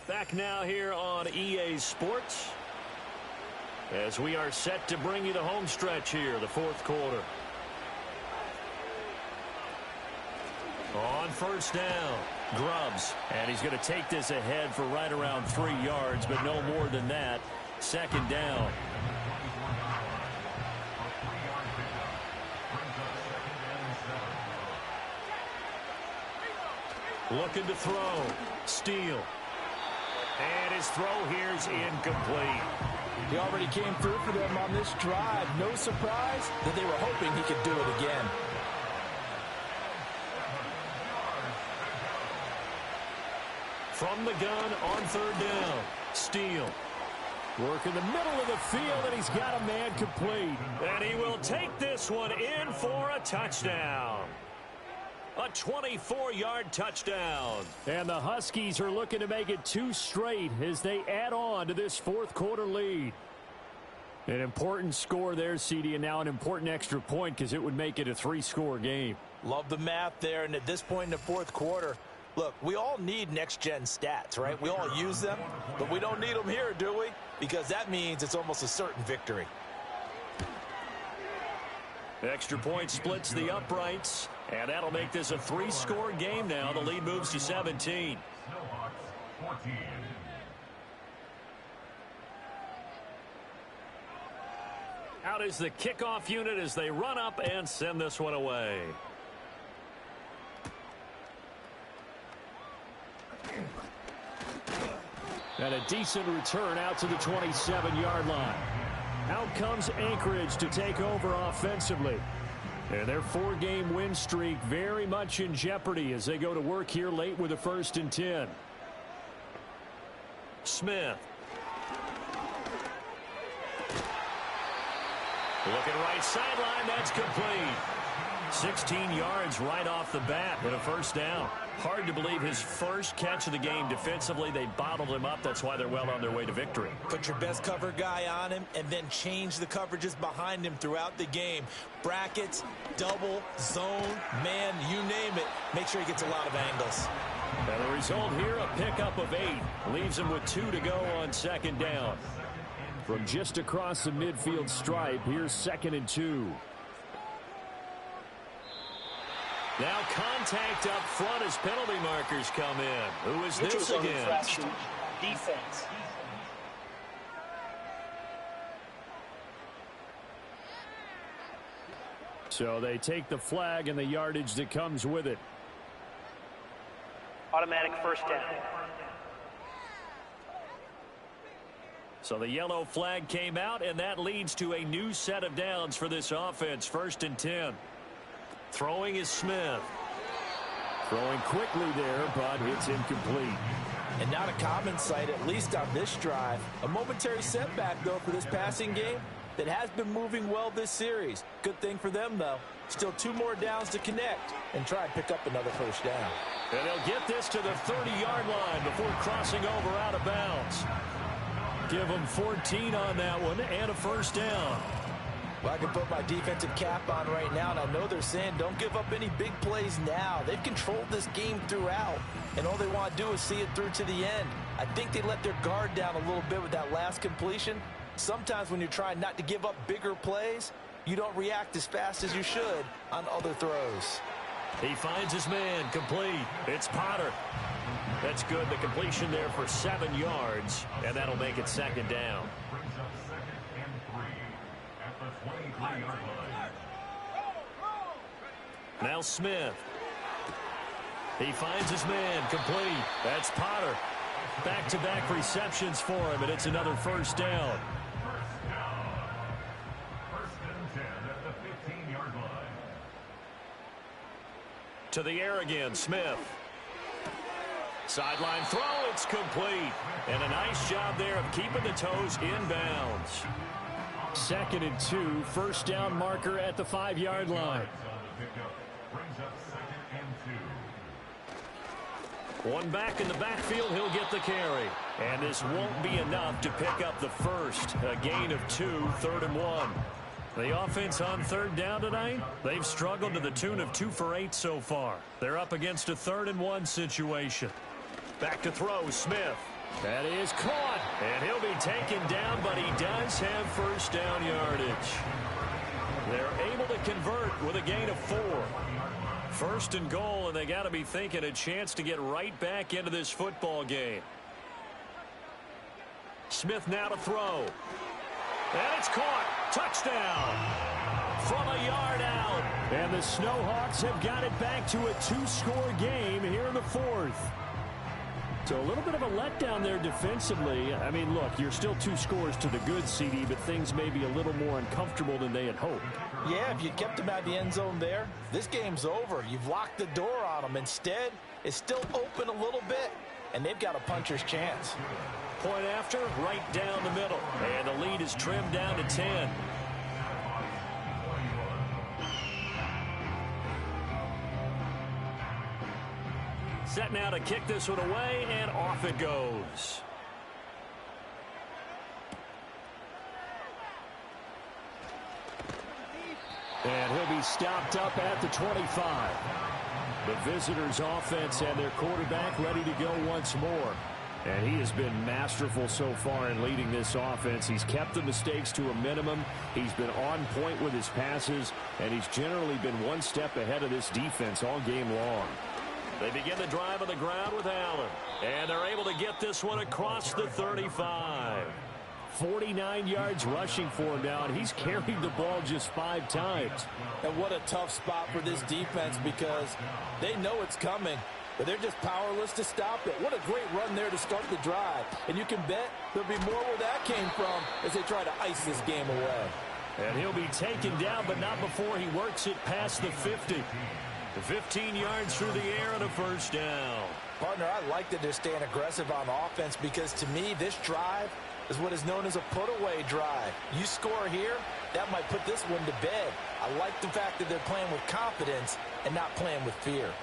Back now here on EA Sports as we are set to bring you the home stretch here, the fourth quarter. On first down, Grubbs, and he's going to take this ahead for right around 3 yards, but no more than that. Second down. Looking to throw. Steele. And his throw here's incomplete. He already came through for them on this drive. No surprise that they were hoping he could do it again. From the gun on third down. Steele. Work in the middle of the field, and he's got a man complete. And he will take this one in for a touchdown. A 24-yard touchdown. And the Huskies are looking to make it 2 straight as they add on to this fourth quarter lead. An important score there, CD, and now an important extra point because it would make it a 3-score game. Love the math there, and at this point in the fourth quarter, look, we all need next-gen stats, right? We all use them, but we don't need them here, do we? Because that means it's almost a certain victory. Extra point splits the uprights, and that'll make this a 3-score game now. The lead moves to 17. Out is the kickoff unit as they run up and send this one away. And a decent return out to the 27-yard line. Out comes Anchorage to take over offensively. And their 4-game win streak very much in jeopardy as they go to work here late with a 1st and 10. Smith. Looking right sideline, that's complete. 16 yards right off the bat with a 1st down. Hard to believe his first catch of the game defensively. They bottled him up. That's why they're well on their way to victory. Put your best cover guy on him and then change the coverages behind him throughout the game. Brackets, double, zone, man, you name it. Make sure he gets a lot of angles. And the result here, a pickup of 8. Leaves him with 2 to go on 2nd down. From just across the midfield stripe, here's 2nd and 2. Now contact up front as penalty markers come in. Who is this against? Defense. So they take the flag and the yardage that comes with it. Automatic 1st down. So the yellow flag came out, and that leads to a new set of downs for this offense. 1st and 10. Throwing is Smith. Throwing quickly there, but it's incomplete. And not a common sight, at least on this drive. A momentary setback, though, for this passing game that has been moving well this series. Good thing for them, though. Still 2 more downs to connect and try and pick up another 1st down. And they'll get this to the 30-yard line before crossing over out of bounds. Give them 14 on that one and a 1st down. Well, I can put my defensive cap on right now, and I know they're saying don't give up any big plays now. They've controlled this game throughout, and all they want to do is see it through to the end. I think they let their guard down a little bit with that last completion. Sometimes when you're trying not to give up bigger plays, you don't react as fast as you should on other throws. He finds his man, complete. It's Potter. That's good. The completion there for 7 yards, and that'll make it 2nd down. Now Smith. He finds his man, complete. That's Potter. Back-to-back receptions for him, and it's another 1st down. To the air again, Smith. Sideline throw, it's complete. And a nice job there of keeping the toes inbounds. 2nd and 2, 1st down marker at the 5-yard line. One back in the backfield, he'll get the carry. And this won't be enough to pick up the 1st. A gain of 2, 3rd and 1. The offense on 3rd down tonight, they've struggled to the tune of 2 for 8 so far. They're up against a 3rd and 1 situation. Back to throw, Smith. That is caught. And he'll be taken down, but he does have 1st down yardage. They're able to convert with a gain of 4. 1st and goal, and they got to be thinking a chance to get right back into this football game. Smith now to throw. And it's caught. Touchdown. From a yard out. And the Snowhawks have got it back to a 2-score game here in the 4th. So a little bit of a letdown there defensively. I mean, look, you're still 2 scores to the good, CD, but things may be a little more uncomfortable than they had hoped. Yeah, if you kept them at the end zone there, this game's over. You've locked the door on them. Instead, it's still open a little bit, and they've got a puncher's chance. Point after, right down the middle. And the lead is trimmed down to 10. set now to kick this one away, and off it goes. And he'll be stopped up at the 25. The visitors' offense and their quarterback ready to go once more. And he has been masterful so far in leading this offense. He's kept the mistakes to a minimum. He's been on point with his passes, and he's generally been one step ahead of this defense all game long. They begin the drive on the ground with Allen. And they're able to get this one across the 35. 49 yards rushing for him now, and he's carried the ball just 5 times. And what a tough spot for this defense because they know it's coming, but they're just powerless to stop it. What a great run there to start the drive. And you can bet there'll be more where that came from as they try to ice this game away. And he'll be taken down, but not before he works it past the 50. The 15 yards through the air and a first down. Partner, I like that they're staying aggressive on offense because to me, this drive is what is known as a put-away drive. You score here, that might put this one to bed. I like the fact that they're playing with confidence and not playing with fear.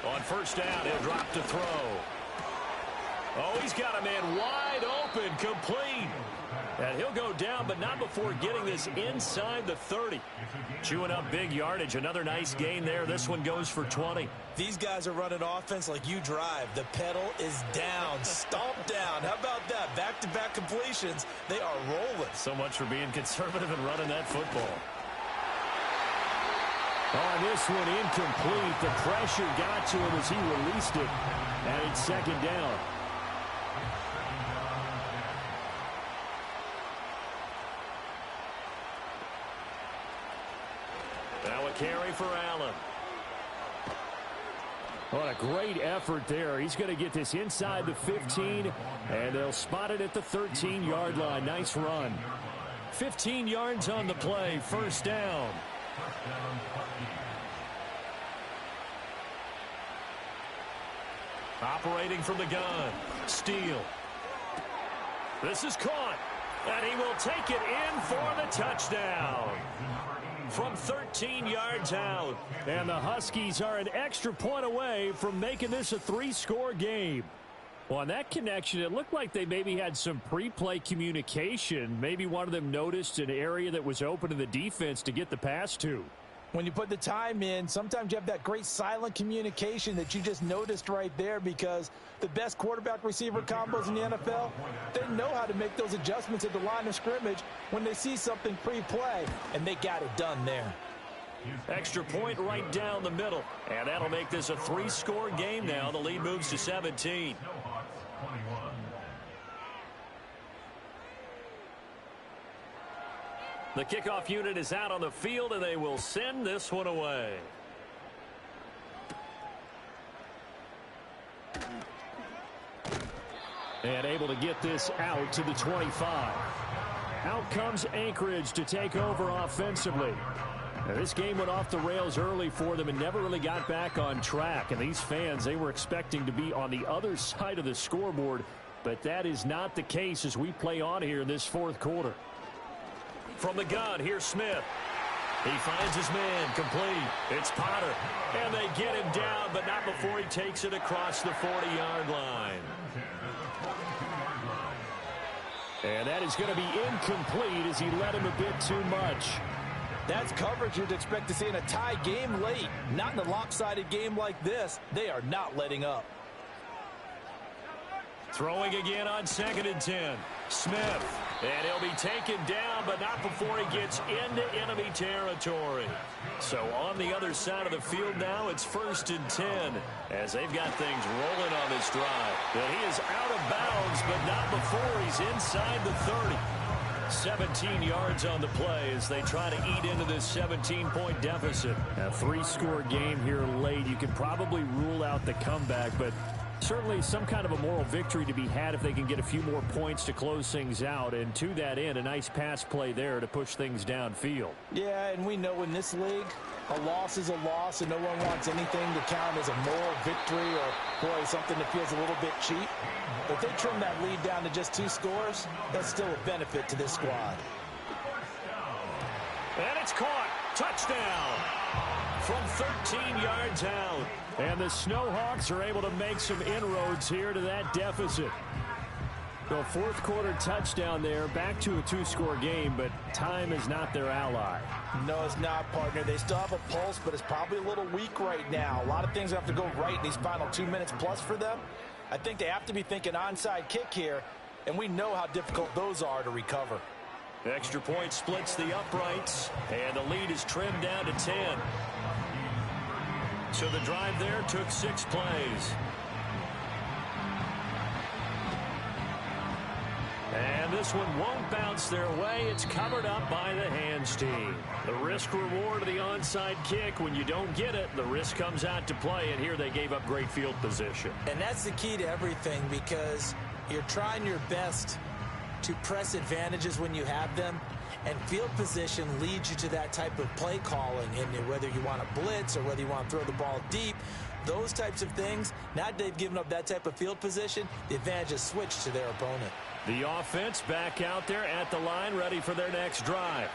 On first down, he'll drop to throw. Oh, he's got a man wide open, complete. And he'll go down, but not before getting this inside the 30. Chewing up big yardage. Another nice gain there. This one goes for 20. These guys are running offense like you drive. The pedal is down, stomped down. How about that? Back-to-back completions. They are rolling. So much for being conservative and running that football. On this one, incomplete. The pressure got to him as he released it. And it's second down. Now a carry for Allen. What a great effort there. He's going to get this inside the 15, and they'll spot it at the 13-yard line. Nice run. 15 yards on the play. First down. Operating from the gun. Steele. This is caught. And he will take it in for the touchdown. From 13 yards out. And the Huskies are an extra point away from making this a 3-score game. Well, on that connection, it looked like they maybe had some pre-play communication. Maybe one of them noticed an area that was open to the defense to get the pass to. When you put the time in, sometimes you have that great silent communication that you just noticed right there because the best quarterback-receiver combos in the NFL, they know how to make those adjustments at the line of scrimmage when they see something pre-play, and they got it done there. Extra point right down the middle, and that'll make this a 3-score game now. The lead moves to 17. The kickoff unit is out on the field, and they will send this one away. And able to get this out to the 25. Out comes Anchorage to take over offensively. Now, this game went off the rails early for them and never really got back on track. And these fans, they were expecting to be on the other side of the scoreboard, but that is not the case as we play on here in this fourth quarter. From the gun, here's Smith. He finds his man, complete. It's Potter. And they get him down, but not before he takes it across the 40-yard line. And that is going to be incomplete as he led him a bit too much. That's coverage you'd expect to see in a tie game late. Not in a lopsided game like this. They are not letting up. Throwing again on 2nd and 10. Smith. And he'll be taken down, but not before he gets into enemy territory. So on the other side of the field now, it's 1st and 10 as they've got things rolling on this drive. But he is out of bounds, but not before he's inside the 30. 17 yards on the play as they try to eat into this 17-point deficit. A 3-score game here late. You can probably rule out the comeback, but certainly some kind of a moral victory to be had if they can get a few more points to close things out. And to that end, a nice pass play there to push things downfield. Yeah, and we know in this league, a loss is a loss, and no one wants anything to count as a moral victory or, boy, something that feels a little bit cheap. If they trim that lead down to just 2 scores, that's still a benefit to this squad. And it's caught. Touchdown. from 13 yards out. And the Snowhawks are able to make some inroads here to that deficit. So fourth quarter touchdown there, back to a two-score game, but time is not their ally. No, it's not, partner. They still have a pulse, but it's probably a little weak right now. A lot of things have to go right in these final 2 minutes plus for them. I think they have to be thinking onside kick here, and we know how difficult those are to recover. Extra point splits the uprights, and the lead is trimmed down to 10. So the drive there took 6 plays. And this one won't bounce their way. It's covered up by the hands team. The risk reward of the onside kick. When you don't get it, the risk comes out to play, and here they gave up great field position. And that's the key to everything, because you're trying your best to press advantages when you have them, and field position leads you to that type of play calling. And whether you want to blitz or whether you want to throw the ball deep, those types of things, now that they've given up that type of field position, the advantage is switched to their opponent. The offense back out there at the line, ready for their next drive.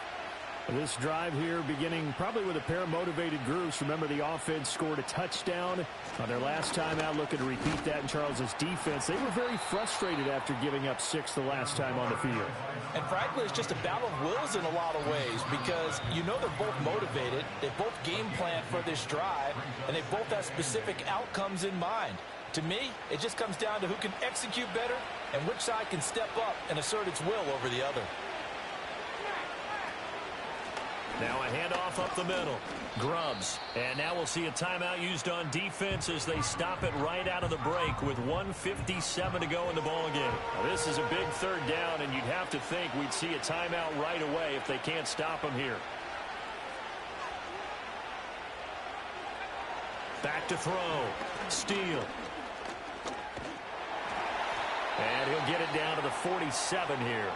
This drive here beginning probably with a pair of motivated groups. Remember, the offense scored a touchdown on their last time out, looking to repeat that in Charles's defense. They were very frustrated after giving up 6 the last time on the field. And frankly, it's just a battle of wills in a lot of ways, because you know they're both motivated. They both game plan for this drive, and they both have specific outcomes in mind. To me, it just comes down to who can execute better and which side can step up and assert its will over the other. Now a handoff up the middle. Grubbs. And now we'll see a timeout used on defense as they stop it right out of the break with 1:57 to go in the ballgame. Now this is a big third down, and you'd have to think we'd see a timeout right away if they can't stop them here. Back to throw. Steele. And he'll get it down to the 47 here.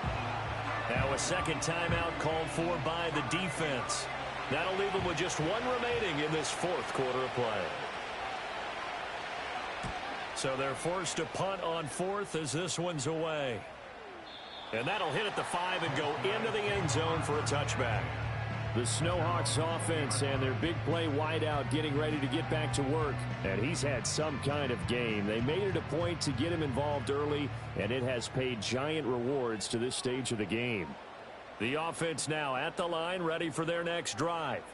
Now a second timeout called for by the defense. That'll leave them with just one remaining in this fourth quarter of play. So they're forced to punt on fourth as this one's away. And that'll hit at the 5 and go into the end zone for a touchback. The Snowhawks offense and their big play wideout getting ready to get back to work. And he's had some kind of game. They made it a point to get him involved early, and it has paid giant rewards to this stage of the game. The offense now at the line, ready for their next drive.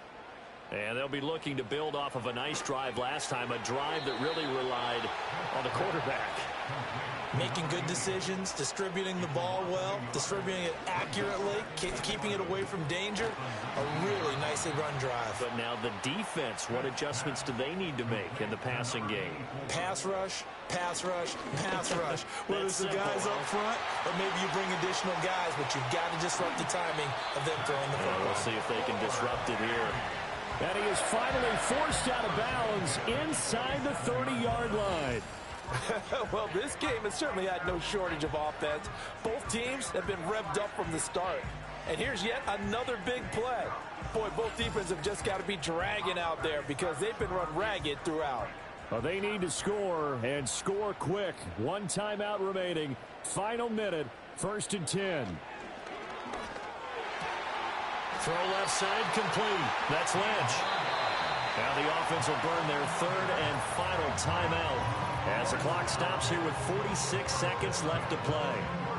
And they'll be looking to build off of a nice drive last time, a drive that really relied on the quarterback. Making good decisions, distributing the ball well, distributing it accurately, keeping it away from danger. A really nicely run drive. But now the defense, what adjustments do they need to make in the passing game? Pass rush, pass rush, pass rush. Whether it's the guys up front or maybe you bring additional guys, but you've got to disrupt the timing of them throwing the football. We'll see if they can disrupt it here. And he is finally forced out of bounds inside the 30-yard line. Well, this game has certainly had no shortage of offense. Both teams have been revved up from the start. And here's yet another big play. Boy, both defenses have just got to be dragging out there because they've been run ragged throughout. Well, they need to score, and score quick. One timeout remaining. Final minute, 1st and 10. Throw left side complete. That's Lynch. Now the offense will burn their third and final timeout as the clock stops here with 46 seconds left to play.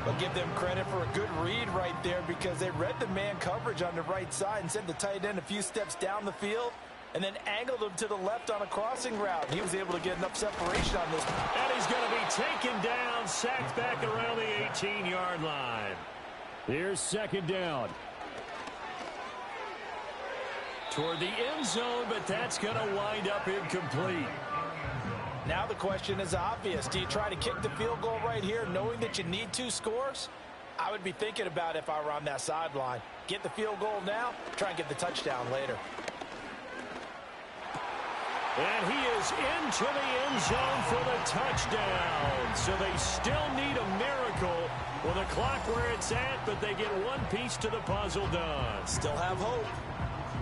But give them credit for a good read right there, because they read the man coverage on the right side and sent the tight end a few steps down the field and then angled him to the left on a crossing route. He was able to get enough separation on this. And he's going to be taken down, sacked back around the 18-yard line. Here's second down. Toward the end zone, but that's going to wind up incomplete. Now the question is obvious. Do you try to kick the field goal right here knowing that you need 2 scores? I would be thinking about it if I were on that sideline. Get the field goal now, try and get the touchdown later. And he is into the end zone for the touchdown. So they still need a miracle with the clock where it's at, but they get one piece to the puzzle done. Still have hope.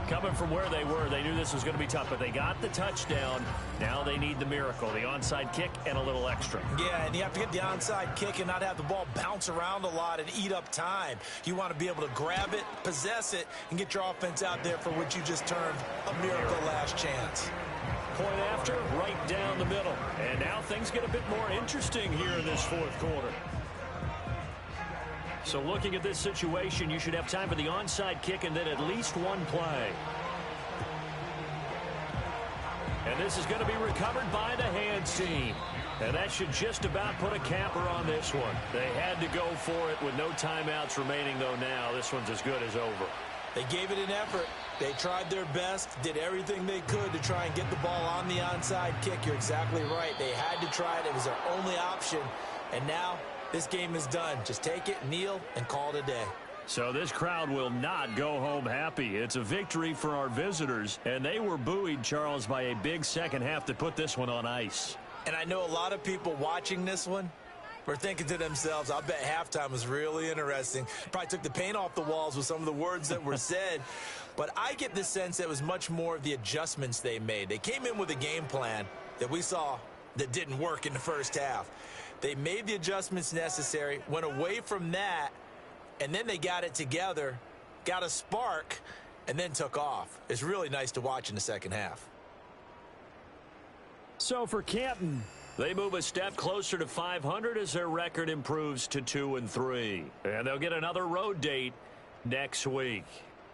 Coming from where they were, they knew this was going to be tough, but they got the touchdown. Now they need the miracle, the onside kick and a little extra. Yeah, and you have to get the onside kick and not have the ball bounce around a lot and eat up time. You want to be able to grab it, possess it, and get your offense out there for what you just termed a miracle last chance. Point after, right down the middle. And now things get a bit more interesting here in this fourth quarter. So looking at this situation, you should have time for the onside kick and then at least one play. And this is going to be recovered by the hands team. And that should just about put a capper on this one. They had to go for it with no timeouts remaining, though now this one's as good as over. They gave it an effort. They tried their best, did everything they could to try and get the ball on the onside kick. You're exactly right. They had to try it. It was their only option. And now this game is done. Just take it, kneel, and call it a day. So this crowd will not go home happy. It's a victory for our visitors, and they were buoyed, Charles, by a big second half to put this one on ice. And I know a lot of people watching this one were thinking to themselves, I bet halftime was really interesting. Probably took the paint off the walls with some of the words that were said. But I get the sense that it was much more of the adjustments they made. They came in with a game plan that we saw that didn't work in the first half. They made the adjustments necessary, went away from that, and then they got it together, got a spark, and then took off. It's really nice to watch in the second half. So for Canton, they move a step closer to 500 as their record improves to 2-3. And they'll get another road date next week.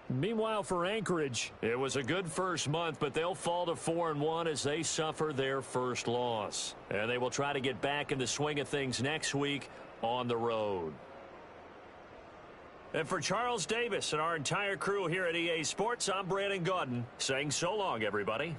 Meanwhile, for Anchorage, it was a good first month, but they'll fall to 4-1 as they suffer their first loss. And they will try to get back in the swing of things next week on the road. And for Charles Davis and our entire crew here at EA Sports, I'm Brandon Gaudin saying so long, everybody.